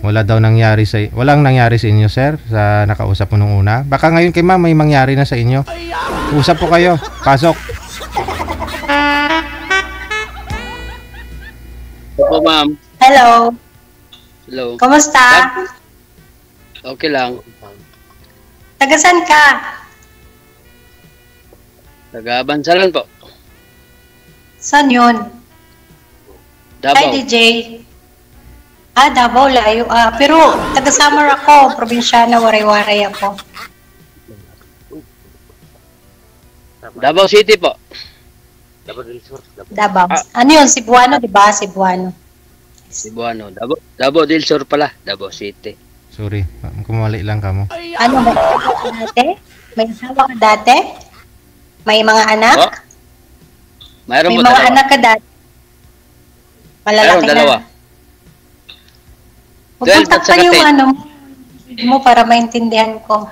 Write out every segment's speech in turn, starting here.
Walang nangyari sa inyo, sir, sa nakausap mo nung una. Baka ngayon kay ma'am may mangyari na sa inyo. Usap po kayo. Pasok. Opo, ma'am. Hello. Hello. Kumusta? Okay lang. Tagasan ka? Taga-Bansalan po. Saan yun? Hi, Davao. DJ. Davao, layo. Pero taga-Samar ako. Probinsyana, waray-waray ako. Davao City po. Davao. Ano yun? Cebuano, di ba? Cebuano. Cebuano. Davao del Sur pala. Davao City. Sorry, kumali lang kamo. Ano, may asawa ka dati? May asawa ka dati? May mga anak? Oh? Mayroon May po mga dalawa. anak ka dati? Malalaki Mayroon dalawa. na. Pupunta ka yung ano mo para maintindihan ko.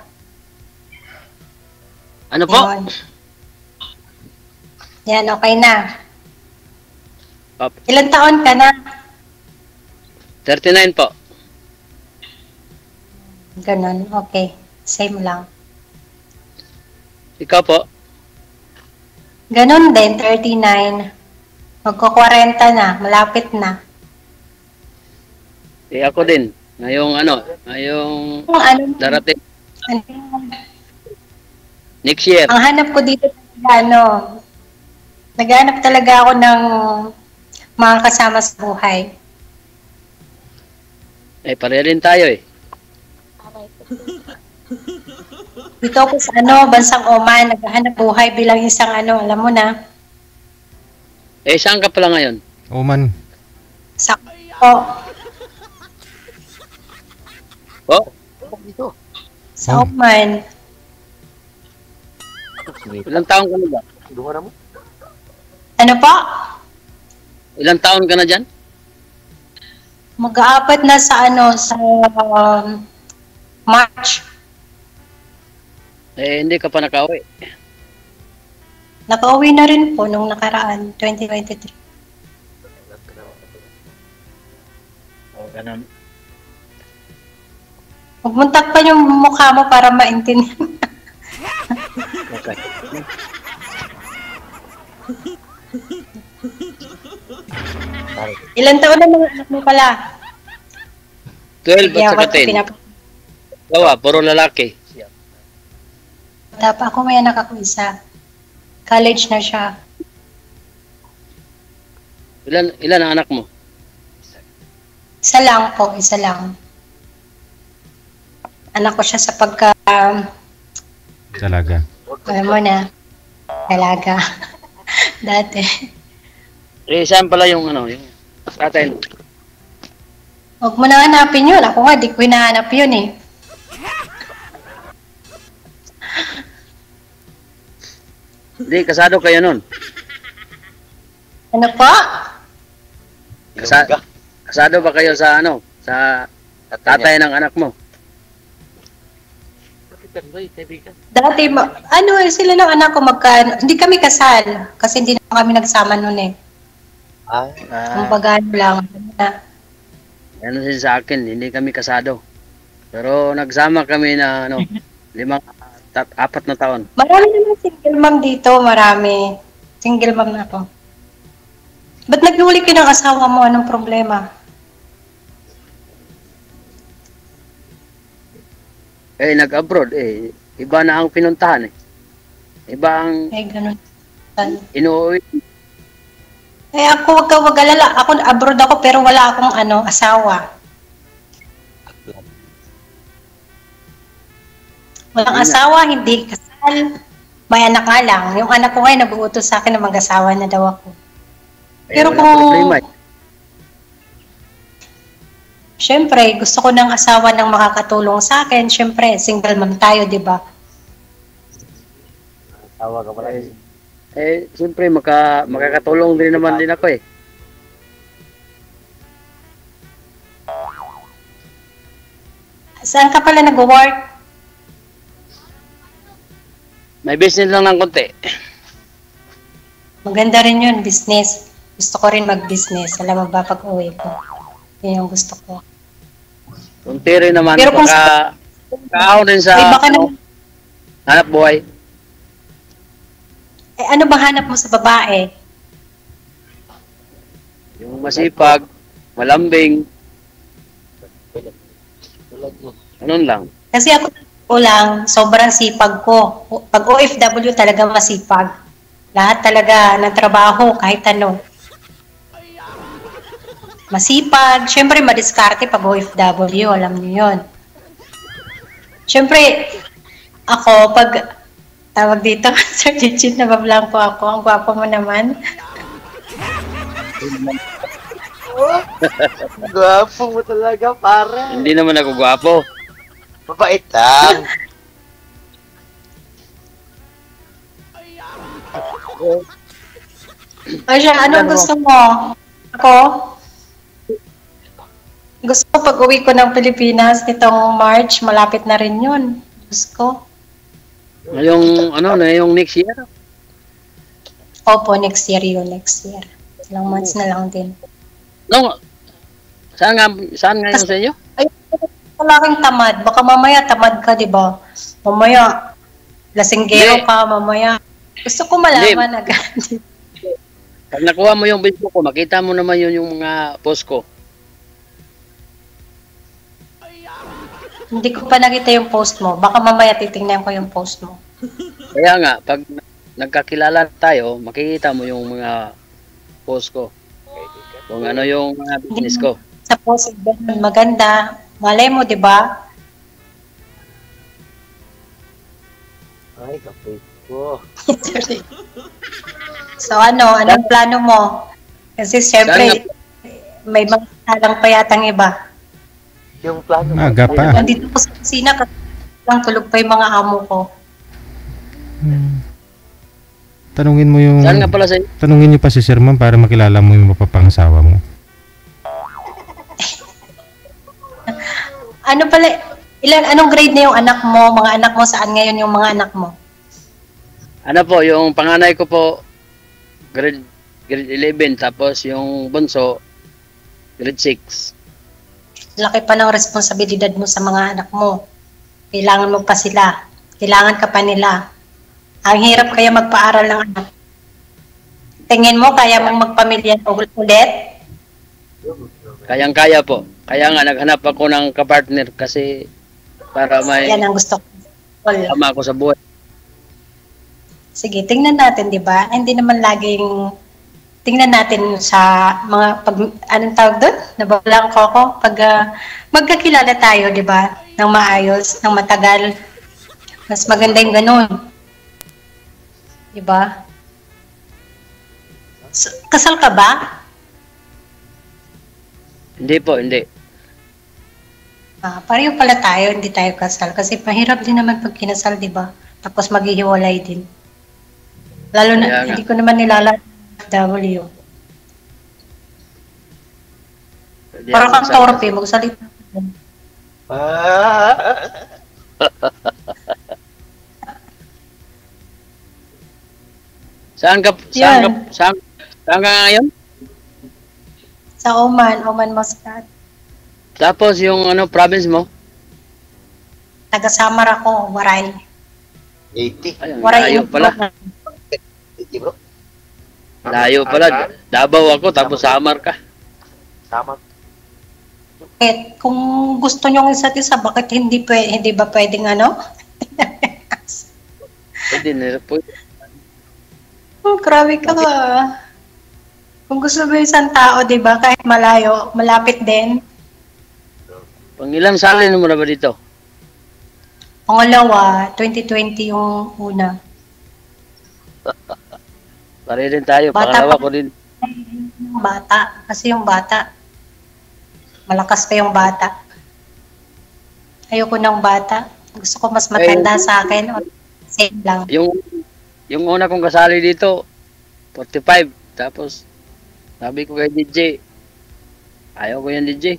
Ano po? Yun. Yan, okay na. Up. Ilan taon ka na? 39 po. Ganon, okay. Same lang. Ikaw po? Ganon din, 39. Magko-40 na, malapit na. Ako din. Ngayong Kung ano, darating ano, next year. ang hanap ko dito talaga, naghanap talaga ako ng mga kasama sa buhay. Pareha rin tayo eh. Dito ako sa bansang Oman, naghahanap buhay bilang isang alam mo na, Saan ka pala ngayon? Oman. sa Po? sa Oman. Ilang taon ka na ba? Ano po? Ilang taon ka na dyan? Mag-aapat na sa sa March. Hindi ka pa nakauwi. Nakauwi na rin po nung nakaraan, 2023. Ganun. Magmuntak pa yung mukha mo para maintindihan. Okay. Ilan taon na mga anak mo pala? 12 at saka 10. Dawa, puro lalaki. Ako may anak ako isa. College na siya. Ilan ang anak mo? Isa lang po, isa lang. Anak ko siya sa Talaga. alam mo na, talaga. Dati. Saan pala yung yung tatay? Huwag mo na hanapin yun. Ako nga, di ko hinahanap yun eh. Hindi, kasado kayo nun. Ano po? Kasado ba kayo sa sa tatay ng anak mo? Dati, sila ng anak ko hindi kami kasal. Kasi hindi na kami nagsama nun eh. Kumbaga lang. Ano din sa akin, hindi kami kasado. Pero nagsama kami na 4 na taon. Marami naman single mom dito, marami. Single mom na ako. Ba't nag-uli ka ng asawa mo? Anong problema? Nag-abroad iba na ang pinuntahan eh. Iba ang Ganun. inuwi. Ako, wag ka mag-alala. Ako, abroad ako, pero wala akong asawa. Walang asawa, hindi kasal. May anak nga lang. Yung anak ko ngayon, nag-uutos sa akin na mag-asawa na daw ako. Pero Wala kung, problema eh. syempre, gusto ko ng asawa ng makakatulong sa akin. Syempre, single mom tayo, di ba? Tawa ka pala. Siyempre makakatulong din naman din ako eh. Saan ka pala nag-work? May business lang ng konti. Maganda rin yun, business. Gusto ko rin mag-business. Alam mo ba, pag uwi ko. Yun yung gusto ko. Kunti rin naman, Pero kung baka kaahon din sa Ay, baka naman, hanap buhay. ano ba hanap mo sa babae? Yung masipag, malambing, ganun lang. Kasi ako lang, sobrang sipag ko. Pag OFW talaga masipag. Lahat talaga ng trabaho, kahit ano. Masipag. Siyempre, madiskarte pag OFW. Alam niyo yun. Siyempre, ako, pag tawag dito, Sir Chichit, nabablanko ako. Ang gwapo mo naman. Gwapo mo talaga, pare. Hindi naman ako gwapo. Mabait lang. Ay, siya, anong gusto mo? Ako? Gusto ko pag uwi ko ng Pilipinas nitong March, malapit na rin yun. Gusto ko. Ngayong, ngayong next year. Opo, next year yun, next year. Ilang months na lang din. No, saan nga yun sa inyo? Ay, wala kang tamad. Baka mamaya tamad ka, di ba? Mamaya, lasinggero Hindi. ka, mamaya. Gusto ko malaman agad. Pag nakuha mo yung Facebook ko, makita mo naman yun yung mga post ko. Hindi ko pa nakita yung post mo. Baka mamaya titingnan ko yung post mo. Kaya nga, pag nagkakilala tayo, makikita mo yung mga post ko. Kung ano yung mga business ko. Sa post, maganda. Malay mo, di ba? Ay, kapit ko. So anong plano mo? Kasi siyempre, may mga talang pa yatang iba. Yung plano mo. Aga pa. Nandito ko sa kusina kasi lang tulog pa yung mga amo ko. Tanungin mo yung... Saan nga pala sa inyo? Tanungin niyo pa si Sir Ma'am para makilala mo yung mapapangasawa mo. Ano pala, anong grade na yung anak mo? Mga anak mo, saan ngayon yung mga anak mo? Ano po, yung panganay ko po, grade 11, tapos yung bunso, grade 6. Laki pa ng responsibilidad mo sa mga anak mo. Kailangan mo pa sila. Kailangan ka pa nila. Ang hirap kaya magpaaral ng anak. Tingin mo, kaya mong magpamilya ulit? Kayang-kaya po. Kaya nga, naghanap ako ng kapartner kasi para may Yan ang gusto ko. tama ako sa buhay. Sige, tingnan natin, di ba? Hindi naman laging tingnan natin sa mga anong tawag doon? Nababalang ko ako. Pag magkakilala tayo, di ba? Nang maayos, nang matagal. Mas maganda yung ganun. Di ba? So, kasal ka ba? Hindi po, hindi. Pareho pala tayo, hindi tayo kasal. Kasi mahirap din naman pag kinasal, di ba? Tapos maghihiwalay din. Lalo na, Kaya nga. hindi ko naman nilalala W. Pwede Para ako kang sa- torpe, magsalita. Ah. Saan ka ngayon? Sa Oman Muscat. Tapos yung province mo? Taga-Samar ako, Waray. 80. Ayun, Waray layo yung pala. 80 bro. Layo pala. Davao ako, tapos Samar ka. Tama. Eh, kung gusto nyo ng isa't isa, bakit hindi ba pwedeng ano? Pwede nila po. Oh, grabe ka. Kung gusto mo yung isang tao, di ba, kahit malayo, malapit din. Pangilang salin mo na ba dito? Pangalawa, 2020 yung una. Pare rin tayo. Bata Pangalawa pa. ko din. Yung bata, kasi yung bata, malakas pa yung bata. Ayoko ng bata. Gusto ko mas matanda sa akin. O same lang. Yung una kong kasali dito, 45. Tapos, sabi ko kay DJ, ayaw ko yan DJ.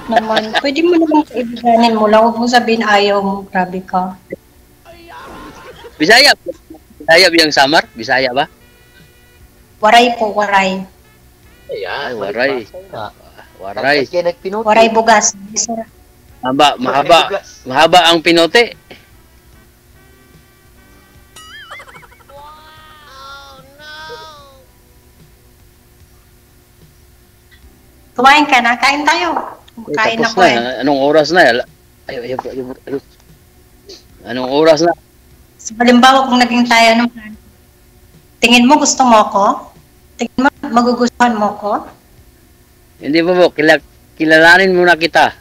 Naman, pwede mo naman kaibiganin mo lang. Huwag mo sabihin ayaw mo. Grabe ka. Bisaya. Bisaya biyang Samar? Bisaya ba? Waray po, waray. Ayan. Ay, waray. Waray. Kaya nagpinuti. Waray bugas. Sir. Mahaba ang pinote. Kumain ka na? Kain tayo. Kain Tapos ako eh. na. Anong oras na? Ay. Anong oras na? So, halimbawa kung naging tayo naman, tingin mo gusto mo ako? Tingin mo magugustuhan mo ko? Hindi po. Kilalanin muna kita.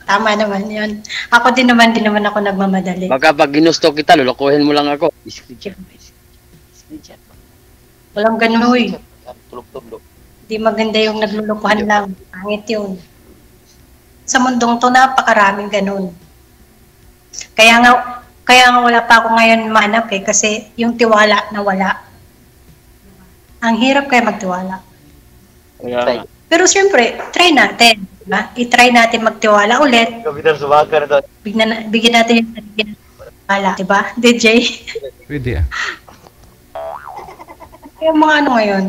Tama naman yun. Ako din naman ako nagmamadali. Baka pag ginusto kita, lulukuhin mo lang ako. Walang ganun uy. Tulog-tulog. Di maganda yung naglulukuhan lang. Pangit yun. Sa mundong to, napakaraming ganun. Kaya nga wala pa ako ngayon manap eh, kasi yung tiwala na wala. Ang hirap kaya magtiwala. Kaya nga. Pero siyempre, try natin. Diba? I-try natin magtiwala ulit. Kapitan sumakar doon. Bigyan natin yung sarili ng tiwala. Diba, DJ? Pwede ah. Yung mga ano ngayon,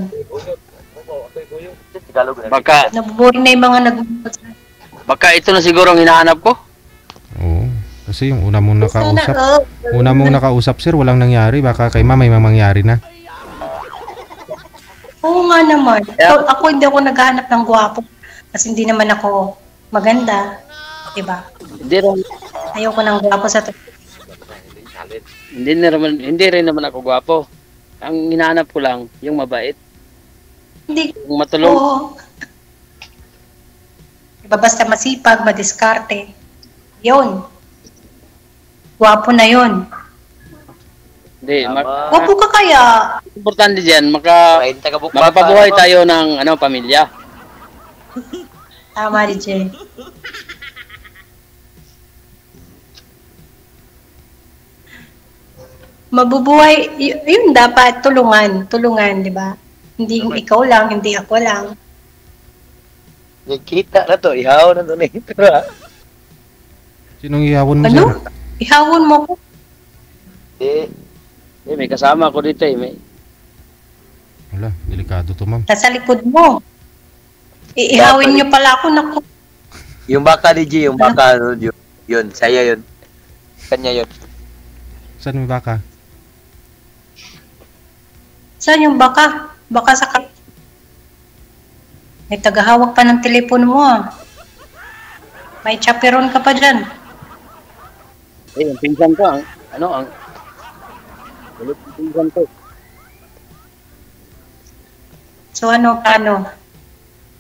Tagalog na. nabuboring na yung mga Baka ito na siguro ang hinahanap ko. Oo. Kasi yung una mong nakausap, oh. una mong nakausap sir, walang nangyari. Baka kay ma may mangyari na. Oo nga naman. Ako hindi ako naghahanap ng gwapo. Kasi hindi naman ako maganda. Diba? Ayoko ng gwapo sa Hindi rin naman ako gwapo. Ang hinahanap ko lang, yung mabait, Hindi yung matulog. Oo. Diba basta masipag, madiskarte. Yun. Gwapo na yun. Hindi, Gwapo ka kaya. importante diyan, Kain taga-bukal. makapabuhay tayo ng pamilya. Tama, DJ. Mabubuhay, yun dapat tulungan, di ba? Hindi ikaw lang, hindi ako lang. Yung kita na to, ihaw na to na ito ha. Sinong ihawon mo Ano? sir? Ihawon mo ko. May kasama ko dito eh. Wala, delikado to ma'am. Nasa likod mo. Iihawin niyo pala ako, naku. Yung baka ni G, yung baka, yun, saya yun. Kanya yun. Saan may baka? Saan yung baka? Baka sa May tagahawak pa ng telepono mo ah. May chaperon ka pa dyan. Yung pinsan ko, ang pinsan ko. So paano?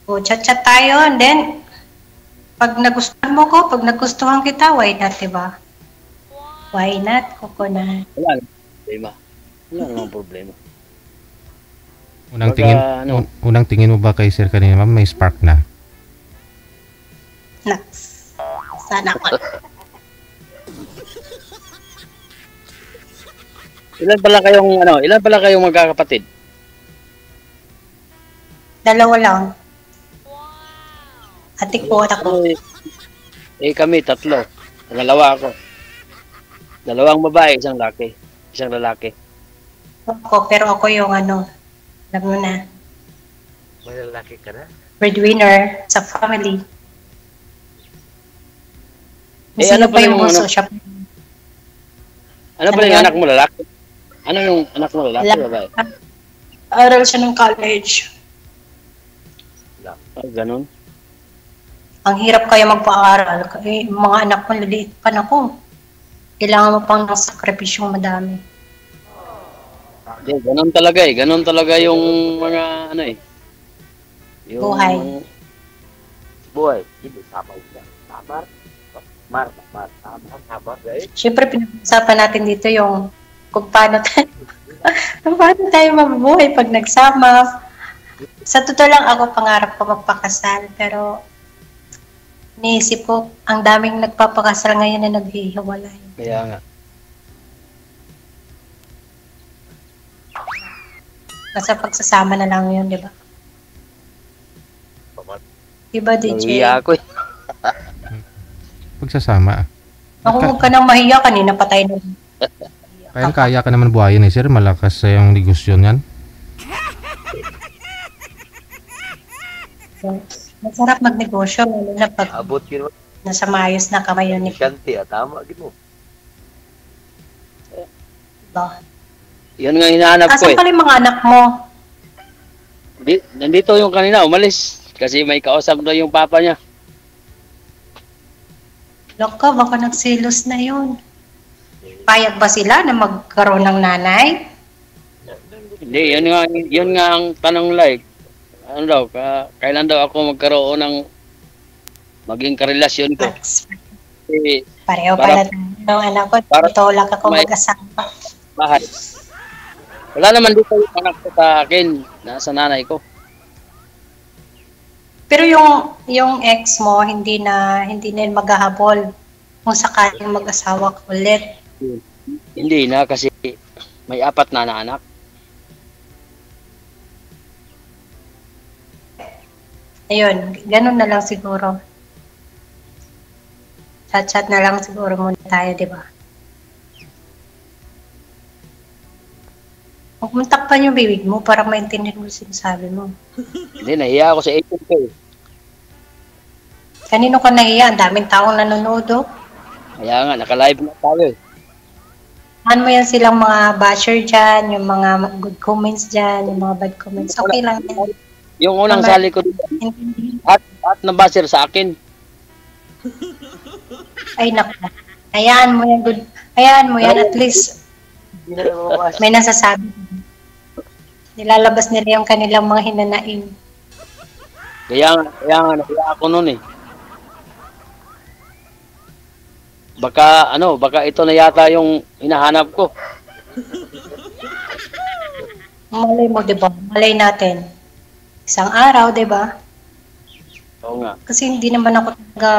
O, chat-chat tayo and then pag nagustuhan mo ko, pag nagustuhan kita, why not, diba? Why not, coconut? Wala namang problema. Unang Baga, tingin, ano? unang tingin mo ba kay sir kanina ma'am, may spark na? Naks. Sana ko. Ilan pala kayong magkakapatid? Dalawa lang. Atik ko at ako. Kami, 3. Dalawa ako. 2 babae, 1 lalaki. Pero ako yung alam mo na, May lalaki ka na? breadwinner sa family. Ano pa yung bunso? Siya. Ano ba yung anak mo lalaki? Ano yung anak mo lalaki, babae? Aral siya ng college. Ganun. Ang hirap kaya magpa-aral. Mga anak ko, liliit pa na ko. Kailangan mo pang ng sakripisyong madami. Ganun talaga eh. Ganun talaga yung mga Yung Buhay. Hindi, tama yun. Tama. Siyempre, pinag-usapan natin dito yung kung paano tayo mabubuhay pag nagsama. Sa totoo lang ako, pangarap ko magpakasal. Pero, iniisip ko, ang daming nagpapakasal ngayon na naghihiwalay. Kaya nga. Kasi pagsasama na lang yun, di ba? Di ba, DJ? Nahiya ako eh. Pagsasama ah. Ako, huwag ka nang mahiya. Kanina patay na. Kaya ka naman buhayin eh sir, malakas sa yung negosyo niyan. So, masarap magnegosyo, lalo na pag Abot yun. nasa maayos na kamay yun. Shanti, tama. Gino. Diba? Yun nga hinahanap ko Asan eh. pala yung mga anak mo? Nandito yung kanina, umalis. Kasi may kausap daw yung papa niya. Loko, baka nagsilos na yun. Payag ba sila na magkaroon ng nanay? Hindi, yun nga ang tanong like. Ano daw, kailan daw ako magkaroon ng maging karelasyon ko. Kasi Pareho Para- pala ng anak ko. para- Ito lang ako may- mag-asawa. bahay. Wala naman dito yung anak ko sa akin, nasa nanay ko. Pero yung ex mo, hindi na yun maghahabol kung sakaling mag-asawa ka ulit. Hindi na kasi may 4 na anak. Ayun, ganun na lang siguro. Chat-chat na lang siguro muna tayo, di ba? Huwag mong takpan yung bibig mo para maintindihan mo yung sinasabi mo. Hindi, nahiya ako sa agent ko eh. Kanino ka nahiya? Ang daming taong nanonood, oh. Kaya nga, naka-live na tayo eh. Ano mo yan silang mga basher dyan, yung mga good comments dyan, yung mga bad comments. Okay lang yan. Yung unang Tama. sali ko dito, Intindihin. at nabaser sa akin. Ay, naku. Hayaan mo yan, good. Hayaan mo yan, at least Hindi na lumabas. may nasasabi. Nilalabas nila yung kanilang mga hinanaing. Kaya nga, nahiya ako noon eh. Baka ito na yata yung hinahanap ko. Malay mo, di ba? Malay natin. Isang araw, di ba? Oo nga. Kasi hindi naman ako talaga,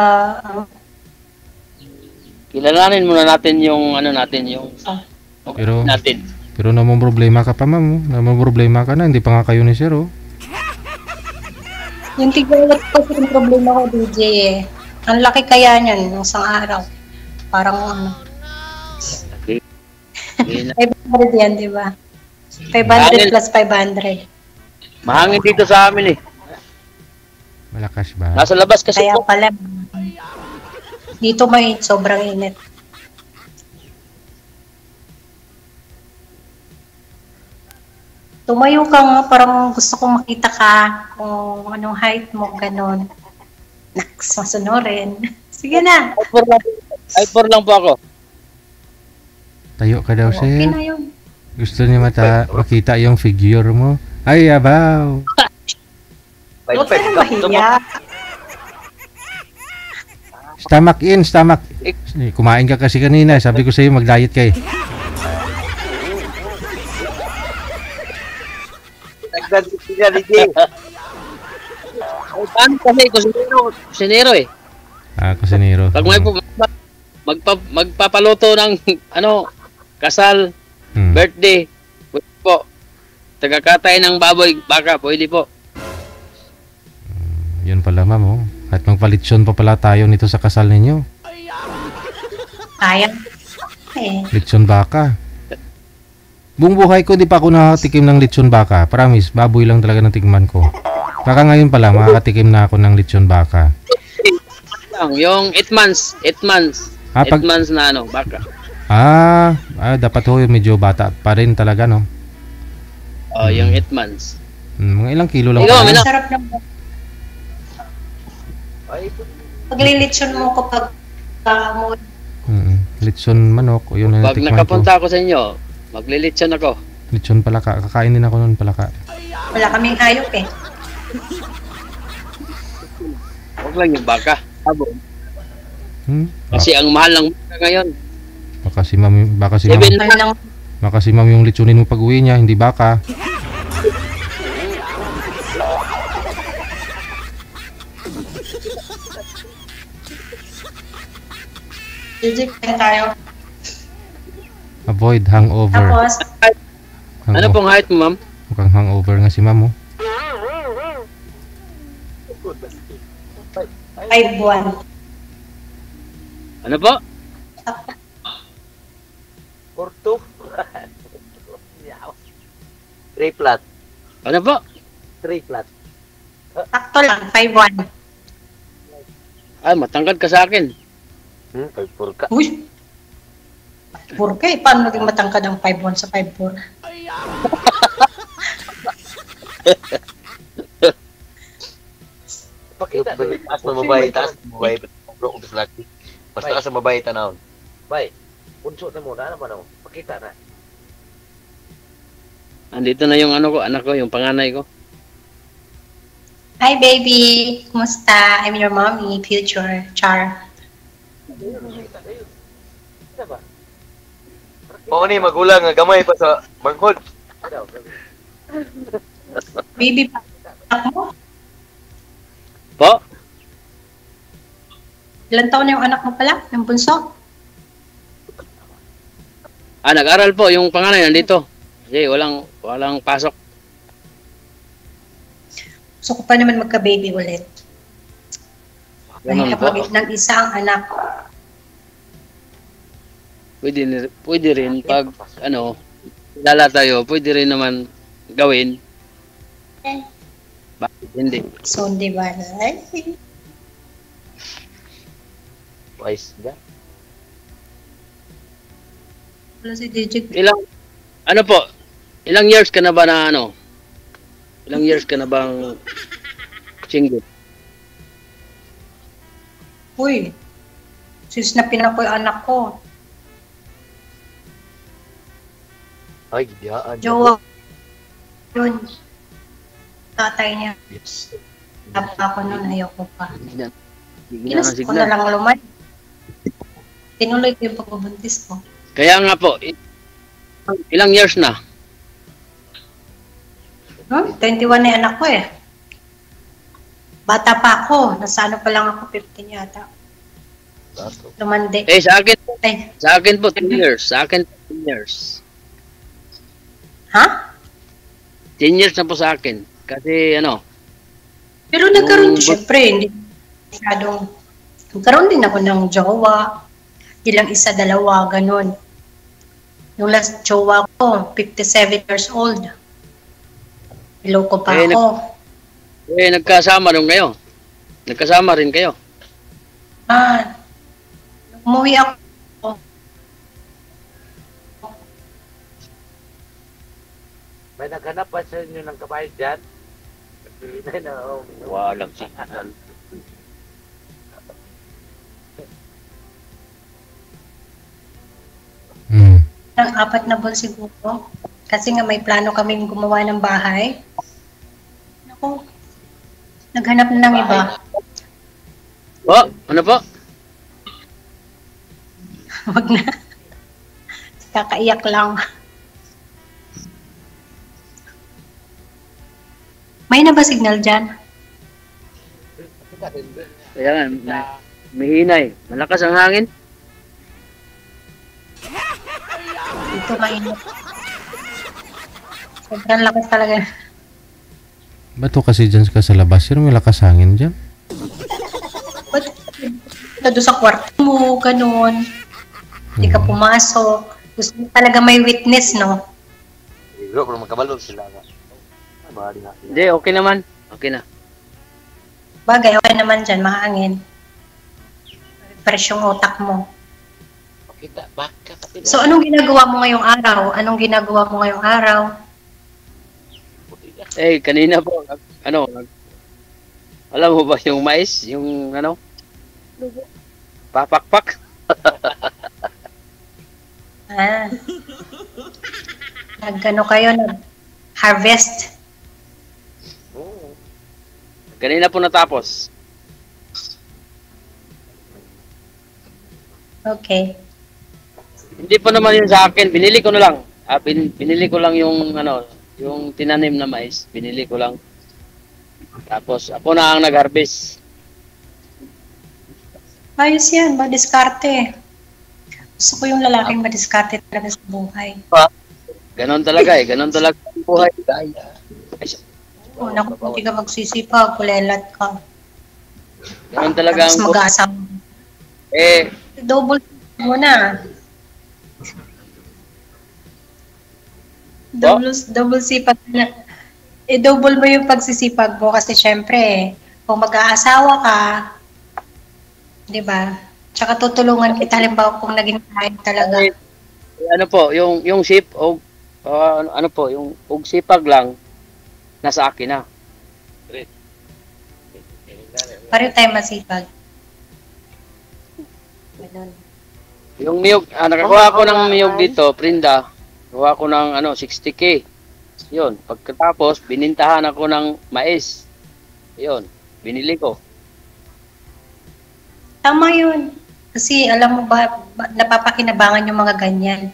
Kilalanin muna natin yung yung Pero, natin. pero namang problema ka pa, ma'am. Oh. Namang problema ka na. Hindi pa nga kayo ni sir, oh. yung tigawat kasi yung problema ko, DJ eh. Ang laki kaya niyan, ng isang araw. Parang ano, Hindi na- 500 yan, di ba? 500 plus 500. Mahangin dito sa amin eh. Malakas ba? Nasa labas kasi Kaya po. pala, dito may sobrang init. Tumayo ka nga, parang gusto kong makita ka kung anong height mo, ganun. Naks, masunurin. Sige na. I4 lang po ako. Tayo ka daw, Okay sir. na yun. Gusto niya makita yung figure mo. Ay, abaw. Huwag ka na mahiya. Stomach in, stomach. Kumain ka kasi kanina. Sabi ko sa'yo, mag-diet ka eh. Nagdadito niya ni J. Ay, paano kasi? Kusinero eh. Ah, kusinero. Pag may magpapaluto ng kasal, Hmm. birthday, pwede po. Tagakatay ng baboy, baka, pwede po. Yun pala, ma'am, oh. At magpalitsyon pa pala tayo nito sa kasal ninyo. Kaya. Eh, Litsyon baka. Buong buhay ko, di pa ako nakatikim ng litsyon baka. Promise, baboy lang talaga ng tikman ko. Baka ngayon pala, makakatikim na ako ng litsyon baka. Yung 8 months, 8 months. Ah, 8 months na baka. Dapat ho, medyo bata pa rin talaga, no? Oh, yung 8 months. Mga ilang kilo lang Ikaw, tayo. Mino. sarap ng Ay, paglilitsyon mo kapag mo. Litsyon manok, yun na Pag natikman ko. nakapunta ako sa inyo, maglilitsyon ako. Litsyon palaka, kakain din ako nun palaka. Wala kaming hayop eh. Huwag lang yung baka. Abo. Hmm? Kasi ang mahal ng baka ngayon. Baka si ma'am, Seven. Ano nang baka si ma'am yung litsunin mo pag uwi niya, hindi baka. Jujik tayo. Avoid hangover. Tapos, Ano pong height mo, ma'am? Mukhang hangover nga si ma'am, oh. 5'1". Ano po? Porto. 3 flat. Ano po? 3 flat. Sakto lang, 5'1". Ay, matangkad ka sa akin. 5'4 ka. Uy! 4 ka eh. Paano naging matangkad ang 5'1 sa 5'4"? Pakita na. Taas na babae, taas na babae. Bro, kung laki. Basta ka sa babae tanawon. Bay, punso na muna naman ako. Pakita na. Andito na yung ano ko, anak ko, yung panganay ko. Hi baby! Kumusta? I'm your mommy, future. Char. Kita ba? Oo ni, magulang nga gamay pa sa bangkod. Baby pa. Ako? Po? Ilan taon na yung anak mo pala? Yung bunso? Ah, nag-aral po, yung panganay nandito. Kasi walang pasok. Gusto ko pa naman magka-baby ulit. Ganun Mahirap po. ng isang anak. Pwede rin pag ano, kilala tayo, pwede rin naman gawin. Bakit hindi? So, di ba? Ay, Wise ka. wala si DJ. Ano po? Ilang years ka na ba na ano? Ilang years ka na bang single? Uy, sis na pinako yung anak ko. Ay, gidiyaan. Jowa. Yun. Tatay niya. Yes. Tapos ako nun, ayoko pa. Hindi na Ginas ko signal. na lang lumay. Tinuloy ko yung pagbubuntis ko. Kaya nga po, ilang years na? 21 na yung anak ko eh. Bata pa ako. Nasa ano pa lang ako, 15 yata. Lumandi. Sa akin Ay, sa akin po 10 years. Sa akin 10 years. ha? 10 years na po sa akin. Kasi ano, Pero nagkaroon syempre, hindi masyadong, nagkaroon din ako ng jowa. Ilang isa, dalawa, ganun. Yung last jowa ko, 57 years old. Iloko pa Eh, ako. nagkasama rin kayo. Nagkasama rin kayo. Umuwi ako. May naghanap pa sa inyo ng kabahay dyan? Pilipinay na ako. Walang signal. Hmm. Ng 4 na buwan siguro. Kasi nga may plano kaming gumawa ng bahay. Ako, naghanap na ng iba. Po, ano po? Wag na. Kakaiyak lang. May na ba signal dyan? Kaya nga, may malakas ang hangin. Dito mainit. Sobrang lakas talaga. Ba't to kasi dyan ka sa labas? Sino may lakas hangin dyan? Ba't na doon sa kwarto mo, ganun. Hindi ka pumasok. Gusto mo talaga may witness, no? Bro, pero magkabalog sila nga. Bali nga. Hindi, okay naman. Okay na. Bagay, okay naman dyan, mahangin. Fresh yung utak mo. Pakita, baka kapit. So, anong ginagawa mo ngayong araw? Anong ginagawa mo ngayong araw? Kanina po, alam mo ba yung mais? Yung ano? Papakpak? Nag-ano kayo, nag-harvest. Kanina po natapos. Okay. Hindi po naman yun sa akin. Binili ko na lang. Binili ko lang yung yung tinanim na mais. Binili ko lang. Tapos ako na ang nag-harvest. Ayos yan, madiskarte. Gusto ko yung lalaking madiskarte talaga sa buhay. Ganon talaga eh. Ganon talaga ang buhay. Oh, naku, hindi ka magsisipag, kulelat ka. Ganon talaga Tapos ang buhay. mag-asam. Double mo na. Double sipat na. i-double mo yung pagsisipag mo kasi syempre, kung mag-aasawa ka, di ba? Tsaka tutulungan kita, halimbawa kung naging tayo talaga. Ano po, yung sip o ano po, yung sipag lang nasa akin na. Pareho tayo masipag. Ganun. Yung niyog, nakakuha ko ng niyog dito, Prinda. Kuha ko ng 60K. Yun, pagkatapos binintahan ako ng mais. Yun, binili ko. Tama yun. Kasi alam mo ba, napapakinabangan yung mga ganyan.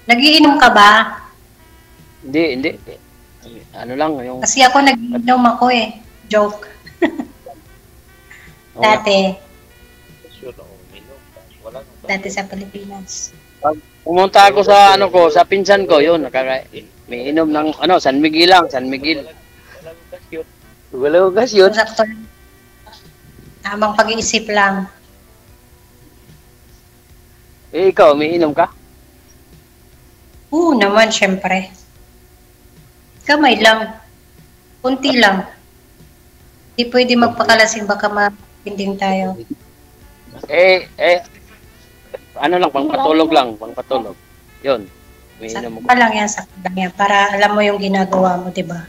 Nagiinom ka ba? Hindi. Ano lang, yung... Kasi ako nagiinom ako eh. Joke. Dati. Dati sa Pilipinas. Pag pumunta ako sa sa pinsan ko, yun, may inom ng San Miguel lang, San Miguel. Wala ko gas yun. Sakto lang. Tamang pag-iisip lang. Eh, ikaw, may inom ka? Oo naman, syempre. Kamay lang. Kunti lang. Hindi pwede magpakalasing, baka mapinding tayo. Ano lang, pangpatulog lang, pangpatulog. Yun, may inom mo. Sakto lang yan, sakto lang yan. Para alam mo yung ginagawa mo, diba?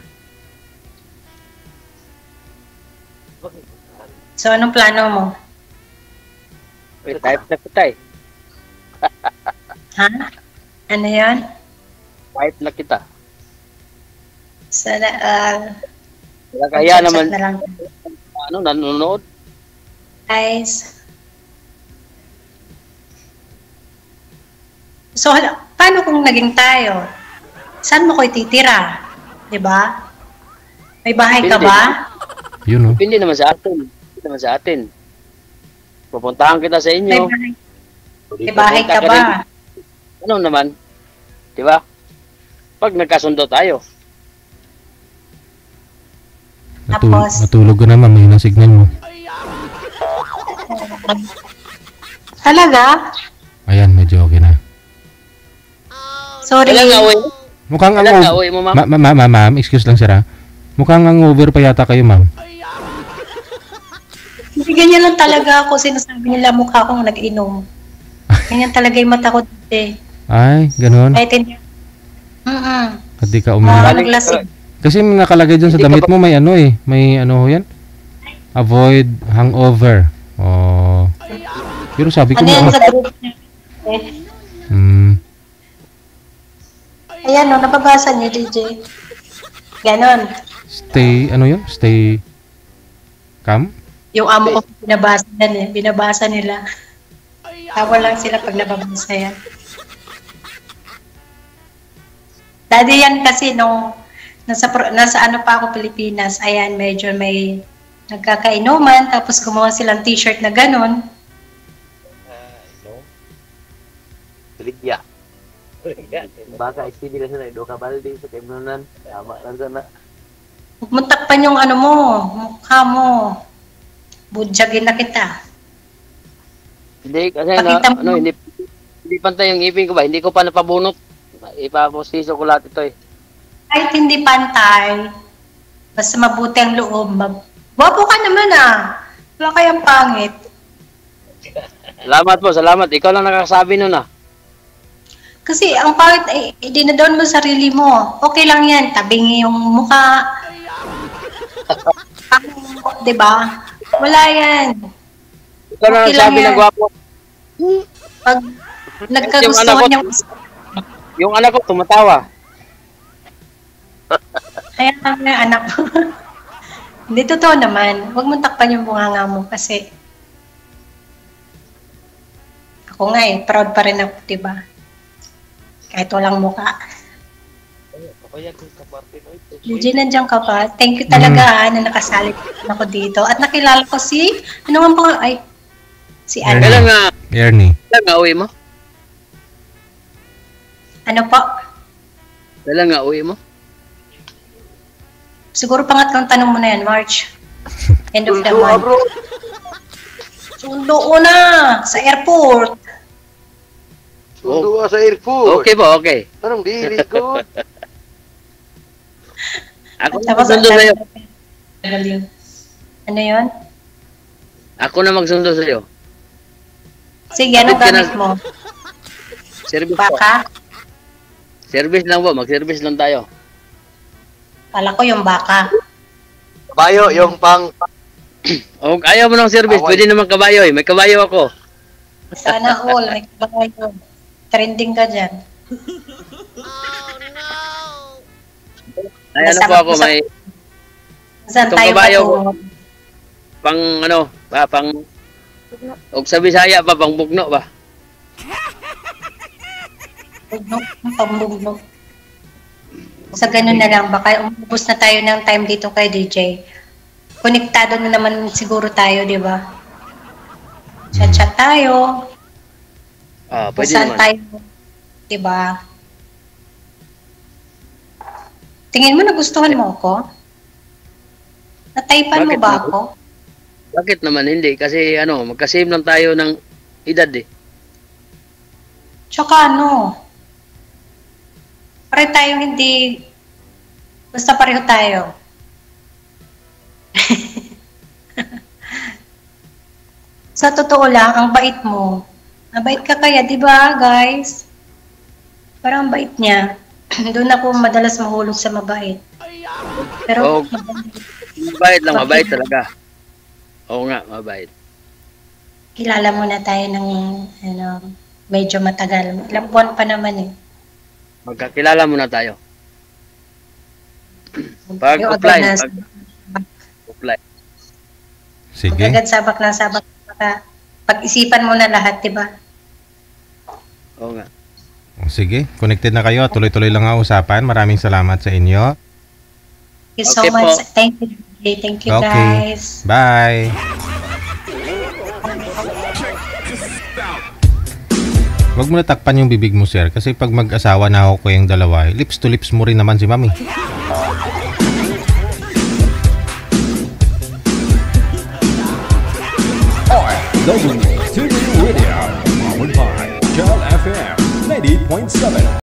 So, anong plano mo? Wait, type na kita eh. Ha? Ano yan? Type na kita. Sana, Kaya chat-chat naman, na lang. nanonood. Guys. So, paano kung naging tayo? Saan mo ko ititira? Diba? May bahay ka Hindi. ba? Yun, oh. Hindi naman sa atin. Hindi naman sa atin. Pupuntahan kita sa May inyo. bahay, may bahay ka ba? Ano naman? Di ba? Pag nagkasundo tayo. Tapos? Natulog ka naman, may signal mo. Talaga? Ayan, medyo okay na. Sorry. Kailan nga, uwi? Mukhang ang Kailan nga, uwi mo, ma'am? ma'am, excuse lang sir ha. Mukhang ang over pa yata kayo, ma'am. Hindi ganyan lang talaga ako. Sinasabi nila mukha akong nag-inom. Ganyan talaga yung mata ko dito. Ay, ganun. Kahit hindi. Hindi ka uminom. Naglasing. Kasi may nakalagay dyan sa Hindi ka damit mo, may may ho yan? Avoid hangover. Oh. Pero sabi ko Ano yan mo, sa group niya? Ayan o, nababasa niyo, DJ. Ganon. stay, yun? Stay calm? Yung amo ko binabasa yan eh. Binabasa nila. Tawa lang sila pag nababasa yan. Dati yan kasi nung nasa ano pa ako Pilipinas, ayan, medyo may nagkakainuman, tapos gumawa silang t-shirt na ganon. Ligya. Baka istidi lang sana, do ka balde sa kaimunan. Tama lang sana. Muntakpan yung ano mo, mukha mo. Budyagin na kita. Hindi, kasi Pakita mo. hindi pantay yung ipin ko ba? Hindi ko pa napabunot. Ipapostiso ko lahat ito eh. Kahit hindi pantay, basta mabuti ang loob. Wapo ka naman ah. Wala kayang pangit. Salamat po, salamat. Ikaw lang nakakasabi nun ah. Kasi ang pangit ay idinadown mo sarili mo. Okay lang yan, tabingi yung mukha. Diba? Wala yan. Ikaw lang Okay lang nagsabi yan. ng gwapo. Pag nagkagustuhan yung Yung anak ko tumatawa. kaya lang yung anak ko. Hindi totoo naman. Huwag mong takpan yung bunganga mo kasi ako nga eh, proud pa rin ako, diba? Kahit walang mukha. DJ, nandiyan ka pa. Thank you talaga na nakasali ako dito. At nakilala ko si, ano nga po, ay, si Ernie. Kailan Ernie. nga uwi mo? ano po? Kailan nga uwi mo? Siguro pangatlong tanong mo na yan, March. End of the month. Sundo ko na sa airport. Sundo ka sa airport. Okay po, okay. Anong dili ko? Ako na Tapos, magsundo sa'yo. Galing. Ano yun? Ako na magsundo sa'yo. Sige, anong gamit mo? Service po. Baka? Service lang po. Mag-service lang tayo. Kala ko yung baka. Kabayo, yung pang... O ayaw mo ng service, Away. pwede naman kabayo eh. May kabayo ako. Sana all, may kabayo. Trending ka dyan. Ay, ano po ako, may Saan Itong tayo kabayo ko. patungo? pang ano, pang og sa Bisaya pa, pang bugno ba? Bugnog, pambugnog. Sa ganun na lang, baka umubos na tayo ng time dito kay DJ. Konektado na naman siguro tayo, di ba? Chat-chat tayo. Ah, Kung pwede saan naman. tayo, di ba? Tingin mo nagustuhan mo ako? Nataypan mo Bakit ba naman? ako? Bakit naman hindi? Kasi ano, magka-same lang tayo ng edad eh. Tsaka ano, pare tayo hindi, basta pareho tayo. Sa totoo lang, ang bait mo. Mabait ka kaya, di ba guys? Parang ang bait niya. Doon ako madalas mahulog sa mabait. Pero, Oo. Mabait lang, mabait talaga. Oo nga, mabait. kilala muna tayo ng ano, medyo matagal. Ilang buwan pa naman eh. Magkakilala muna tayo. Pag Tayo apply, agad na- Apply. Sige. agad sabak na sabak. Pag-isipan mo na lahat, di ba? Oo nga. Sige, connected na kayo. Tuloy-tuloy lang ang usapan. Maraming salamat sa inyo. Thank you so Okay much. po. Thank you. Thank you Okay. guys. Bye. Huwag mo na takpan yung bibig mo, sir. Kasi pag mag-asawa na ako kayong dalawa, lips to lips mo rin naman si mami. W2D Radio, powered by Cal FM 90.7.